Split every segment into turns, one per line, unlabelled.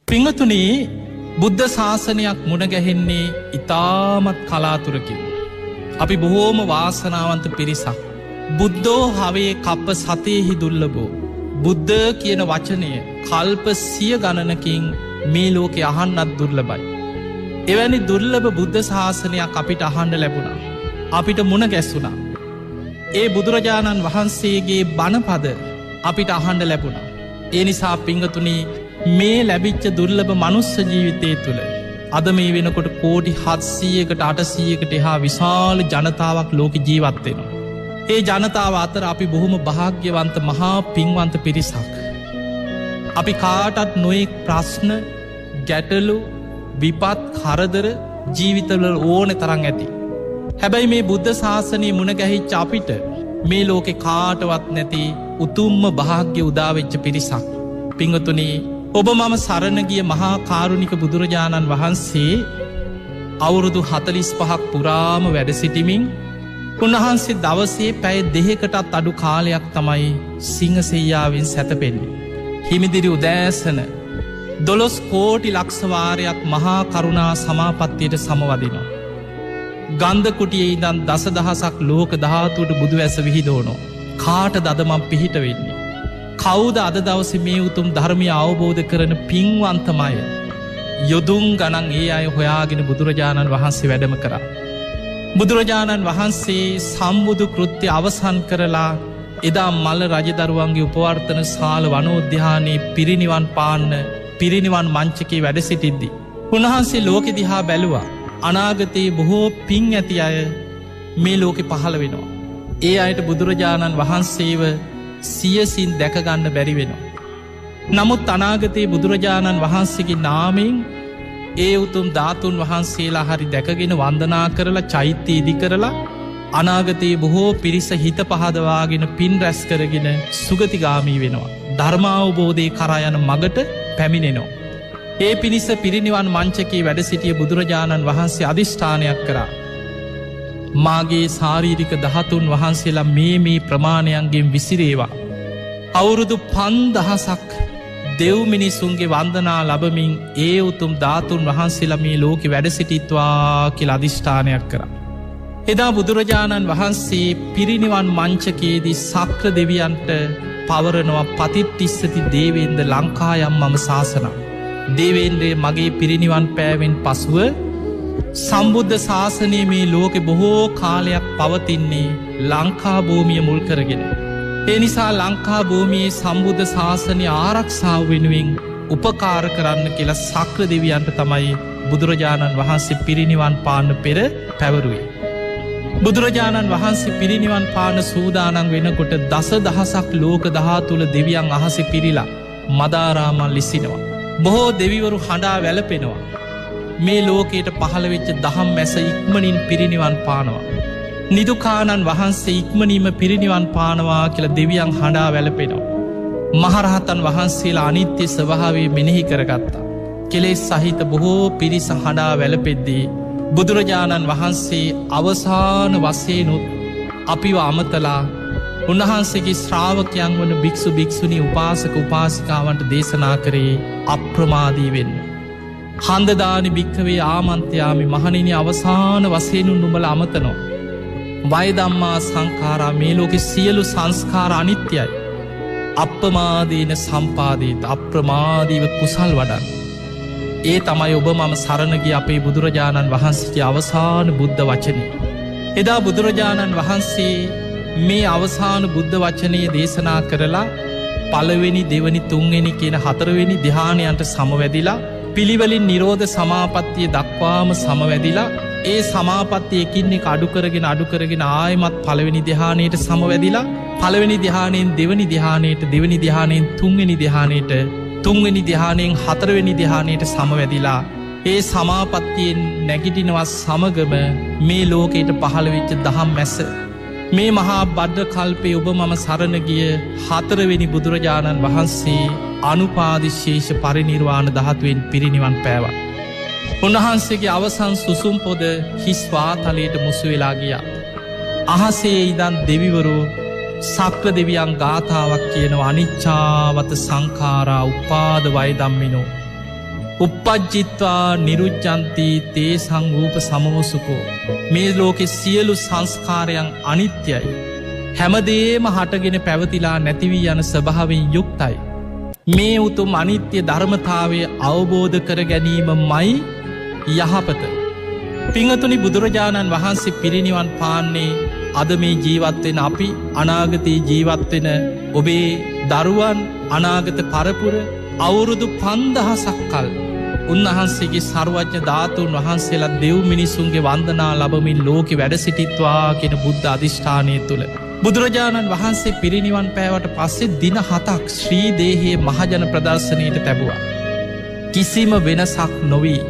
පිංගතුනි බුද්ධ ශාසනයක් මුණ ගැහෙන්නේ ඉතාමත් කලාතුරකින්. අපි බොහෝම වාසනාවන්ත පිරිසක්. බුද්ධෝ හවේ කප්ප සතයෙහි දුර්ලභෝ. බුද්ධ කියන වචනය කල්ප 100 ගණනකින් මේ ලෝකෙ අහන්නත් දුර්ලභයි. එවැනි දුර්ලභ බුද්ධ ශාසනයක් අපිට අහන්න ලැබුණා. අපිට මුණ ගැස්සුණා. ඒ බුදුරජාණන් වහන්සේගේ බණපද අපිට අහන්න ලැබුණා. ඒ නිසා පිංගතුනි මේ ලැබිච්ච දුර්ලභ මනුස්ස ජීවිතය තුළ අද මේ වෙනකොට කෝටි 700කට 800කට එහා විශාල ජනතාවක් ලෝක ජීවත්වෙනවා. ඒ ජනතාව අතර අපි බොහොම භාග්‍යවන්ත මහා පින්වන්ත පිරිසක්. අපි කාටත් නොයෙක් ප්‍රශ්න ගැටලු විපත් කරදර ජීවිතවල ඕන තරම් ඇති. හැබැයි මේ බුද්ධ ශාසනය මුණ ගැහිච්ච අපිට මේ ලෝකෙ කාටවත් නැති උතුම්ම භාග්‍ය උදාවෙච්ච පිරිසක්. පිංගතුනි ඔබ මම සරණගිය මහා කාරුණික බුදුරජාණන් වහන්සේ අවුරුදු 45ක් පුරාම වැඩ සිටිමින් උන්වහන්සේ දවසේ පැය 2කටත් අඩු කාලයක් තමයි සිංහසෙයියාවෙන් සැතපෙන්නේ. හිමිදිරි උදෑසන 12 කෝටි ලක්ෂ වාරයක් මහා කරුණා සමාපත්තියට සමවදිනවා. ගන්ධ කුටියේ ඉඳන් දසදහසක් ලෝක ධාතුවට බුදු ඇස විහිදෝනෝ. කාටද අද මම පිහිට වෙන්නේ? කවුද අද දවසේ මේ උතුම් ධර්මය අවබෝධ කරන පින්වන්තමය යොදුන් ගණන් ඒ අය හොයාගෙන බුදුරජාණන් වහන්සේ වැඩම කරා. බුදුරජාණන් වහන්සේ සම්බුදු කෘත්‍ය අවසන් කරලා එදා මල්ල රජදරුවන්ගේ උපවර්තන ශාල වනෝද්‍යානයේ පිරිනිවන් පාන්න පිරිනිවන් මංචකේ වැඩ සිටිද්දී උන්වහන්සේ ලෝකෙ දිහා බැලුවා. අනාගතයේ බොහෝ පින් ඇති අය මේ ලෝකෙ පහළ වෙනවා. ඒ අයට බුදුරජාණන් වහන්සේව සියසින් දැකගන්න බැරි වෙනවා. නමුත් අනාගතයේ බුදුරජාණන් වහන්සේගේ නාමයෙන් ඒ උතුම් ධාතුන් වහන්සේලා හරි දැකගෙන වන්දනා කරලා චෛත්‍ය ඉදි කරලා අනාගතයේ බොහෝ පිරිස හිත පහදවාගෙන පින් රැස් කරගෙන සුගතිගාමී වෙනවා. ධර්මාවබෝධය කරා යන මගට පැමිණෙනවා. ඒ පිණිස පිරිනිවන් මංචකේ වැඩ සිටිය බුදුරජාණන් වහන්සේ අධිෂ්ඨානයක් කරා. මාගේ ශාරීරික ධාතුන් වහන්සේලා මේ ප්‍රමාණයන්ගෙන් විසිරේවා. අවුරුදු 5000ක් දෙව් මිනිසුන්ගේ වන්දනා ලබමින් ඒ උතුම් ධාතුන් වහන්සේලා මේ ලෝකෙ වැඩ සිටිත්වා කියලා අධිෂ්ඨානයක් කරා. එදා බුදුරජාණන් වහන්සේ පිරිනිවන් මංචකයේදී සක්‍ර දෙවියන්ට පවරනවා පතිත්තිස්සති දේවේන්ද්‍ර ලංකායම් මම ශාසනා. දේවේන්ද්‍රේ මගේ පිරිනිවන් පෑවෙන් පසුව සම්බුද්ධ ශාසනය මේ ලෝකෙ බොහෝ කාලයක් පවතින්නේ ලංකා භූමිය මුල් කරගෙන. ඒ නිසා ලංකා භූමියේ සම්බුද්ධ ශාසනය ආරක්ෂාව වෙනුවෙන් උපකාර කරන්න කියලා සක්‍ර දෙවියන්ට තමයි බුදුරජාණන් වහන්සේ පිරිනිවන් පාන්න පෙර පැවරුවේ. බුදුරජාණන් වහන්සේ පිරිනිවන් පාන සූදානන් වෙනකොට දසදහසක් ලෝක ධාතුල දෙවියන් අහසෙ පිරිලා මදාරාමල් ලිසිනවා. බොහෝ දෙවිවරු හඬා වැළපෙනවා. මේ ලෝකයට පහළවෙච්ච දහම් මැස ඉක්මනින් පිරිනිවන් පානවා. නිදුකානන් වහන්සේ ඉක්මනීම පිරිනිවන් පානවා කියලා දෙවියන් හඬා වැළපෙනවා. මහරහතන් වහන්සේලා අනිත්‍ය ස්වභාවය මෙනෙහි කරගත්තා. කෙලෙස් සහිත බොහෝ පිරිස හඬා වැළපෙද්දී බුදුරජාණන් වහන්සේ අවසාන වශයෙන්ුත් අපිව අමතලා උන්වහන්සේගේ ශ්‍රාවකයන් වන භික්ෂු භික්ෂුණී උපාසක උපාසිකාවන්ට දේශනා කරේ අප්‍රමාදී වෙන්න. හන්දදානි භික්කවේ ආමන්ත්‍යාමි මහණෙනි අවසාන වශයෙන්ුත් නුඹල අමතනවා. වයදම්මා සංඛාරා මේ ලෝකෙ සියලු සංස්කාර අනිත්‍යයි. අප්‍රමාදීන සම්පාදීත අප්‍රමාදීව කුසල් වඩන්න. ඒ තමයි ඔබ මම සරණගිය අපේ බුදුරජාණන් වහන්සේගේ අවසාන බුද්ධ වචනය. එදා බුදුරජාණන් වහන්සේ මේ අවසාන බුද්ධ වචනයේ දේශනා කරලා පළවෙනි දෙවනි තුන්වෙනි කියන හතරවෙනි ධ්‍යානයන්ට සමවැදිලා පිළිවලින් නිරෝධ සමාපත්තිය දක්වාම සමවැදිලා ඒ සමාපත්තිය එකින්නේ අඩුකරගෙන ආයමත් පළවෙනි ධ්‍යානයට සමවැදිලා පළවෙනි ධ්‍යානයෙන් දෙවනි ධ්‍යානයට දෙවනි ධ්‍යානයෙන් තුන්වෙනි ධ්‍යානයට තුන්වෙනි ධ්‍යානයෙන් හතරවෙනි ධ්‍යානයට සමවැදිලා ඒ සමාපත්තියෙන් නැගිටිනවත් සමගම මේ ලෝකයට පහළවෙච්ච දහම් මැස මේ මහා බද්ධ කල්පය ඔබ මම සරණගිය හතරවෙනි බුදුරජාණන් වහන්සේ අනුපාදිශේෂ පරිනිර්වාණ ධාතුවෙන් පිරිනිවන් පෑවා. උන්වහන්සේගේ අවසන් සුසුම් පොද හිස්වාතලයට මුසු වෙලා ගියා. අහසේ ඉදන් දෙවිවරු සක්‍ර දෙවියන් ගාථාවක් කියනවා අනිච්චාවත සංඛාරා උපාද වය දම්මිනෝ. උප්පජ්ජිත්වා නිරුච්චන්ති තේ සංරූප සමෝසුකෝ. මේ ලෝකෙ සියලු සංස්කාරයන් අනිත්‍යයි. හැමදේම හටගෙන පැවතිලා නැතිවී යන ස්වභාවෙන් යුක්තයි. මේ උතුම් අනිත්‍ය ධර්මතාවය අවබෝධ කර ගැනීම මයි යහපත. පිංහතුනි බුදුරජාණන් වහන්සේ පිරිනිවන් පාන්නේ අද මේ ජීවත්වෙන අපි අනාගතයේ ජීවත්වෙන ඔබේ දරුවන් අනාගත පරපුර අවුරුදු 5,000ක් කල් උන්වහන්සේගේ සර්වඥ ධාතුන් වහන්සේලා දෙව් මිනිසුන්ගේ වන්දනා ලබමින් ලෝකෙ වැඩ සිටිත්වා කෙන බුද්ධ අධිෂ්ඨානය තුළ. බුදුරජාණන් වහන්සේ පිරිනිවන් පෑවට පස්සේ දින 7ක් ශ්‍රී දේහයේ මහජන ප්‍රදර්ශනයට තැබුවා. කිසිම වෙනසක් නොවී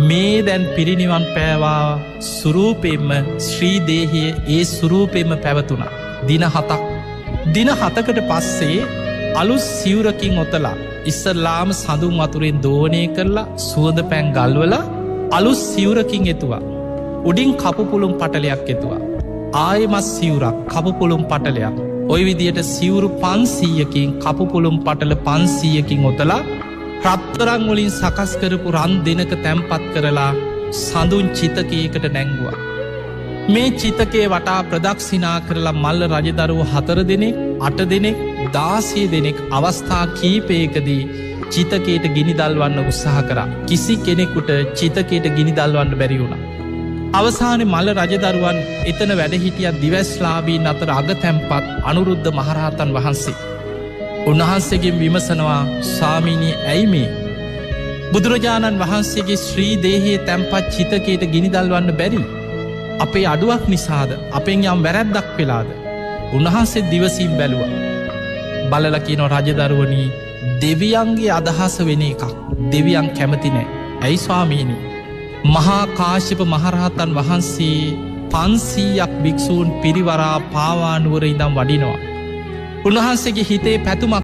මේ දැන් පිරිනිවන් පෑවා සුරූපයෙන්ම ශ්‍රී දේහයේ ඒ සුරූපයෙන්ම පැවතුනා. දින 7ක්. දින 7කට පස්සේ අලුත් සිවුරකින් ඔතලා ඉස්සල්ලාම සඳුන් වතුරෙන් දෝනය කරලා සුවඳ පැන් ගල්වලා අලුත් සිවුරකින් එතුවා. උඩින් කපුපුළුම් පටලයක් එතුවා. ආයමත් සිවුරක් කපුපුළුම් පටලයක්. ඔය විදියට සිවුරු 500කින් කපුපුළුම් පටල 500කින් ඔතලා රත්තරං වලින් සකස් කරපු රන් දෙනක තැම්පත් කරලා සඳුන් චිතකයකට නැංගුවා. මේ චිතකේ වටා ප්‍රදක්ෂිනා කරලා මල්ල රජදරුව 4 දෙනෙක් 8 දෙනෙක් 16 දෙනෙක් අවස්ථා කීපයකදී චිතකයට ගිනිදල්වන්න උත්සාහ කරා. කිසි කෙනෙකුට චිතකයට ගිනිදල්වන්න බැරි වුණා. අවසානයේ මල්ල රජදරුවන් එතන වැඩහිටිය දිවස්ලාභීන් අතර අග තැන්පත් අනුරුද්ධ මහරහතන් වහන්සේ. උන්වහන්සේගෙන් විමසනවා ස්වාමීනී ඇයි මේ බුදුරජාණන් වහන්සේගේ ශ්‍රී දේහයේ තැන්පත් චිතකයට ගිනිදල්වන්න බැරි? අපේ අඩුවක් නිසාද? අපෙන් යම් වැරැද්දක් වෙලාද? උන්වහන්සේ දිවසින් බැලුවා. බලලා කියනවා රජදරුවනි දෙවියන්ගේ අදහස වෙන එකක් දෙවියන් කැමති නෑ. ඇයි ස්වාමීනි? මහා කාශ්‍යප මහරහතන් වහන්සේ 500ක් භික්ෂූන් පිරිවරා පාවානුවර ඉඳන් වඩිනවා. උන්වහන්සේගේ හිතේ පැතුමක්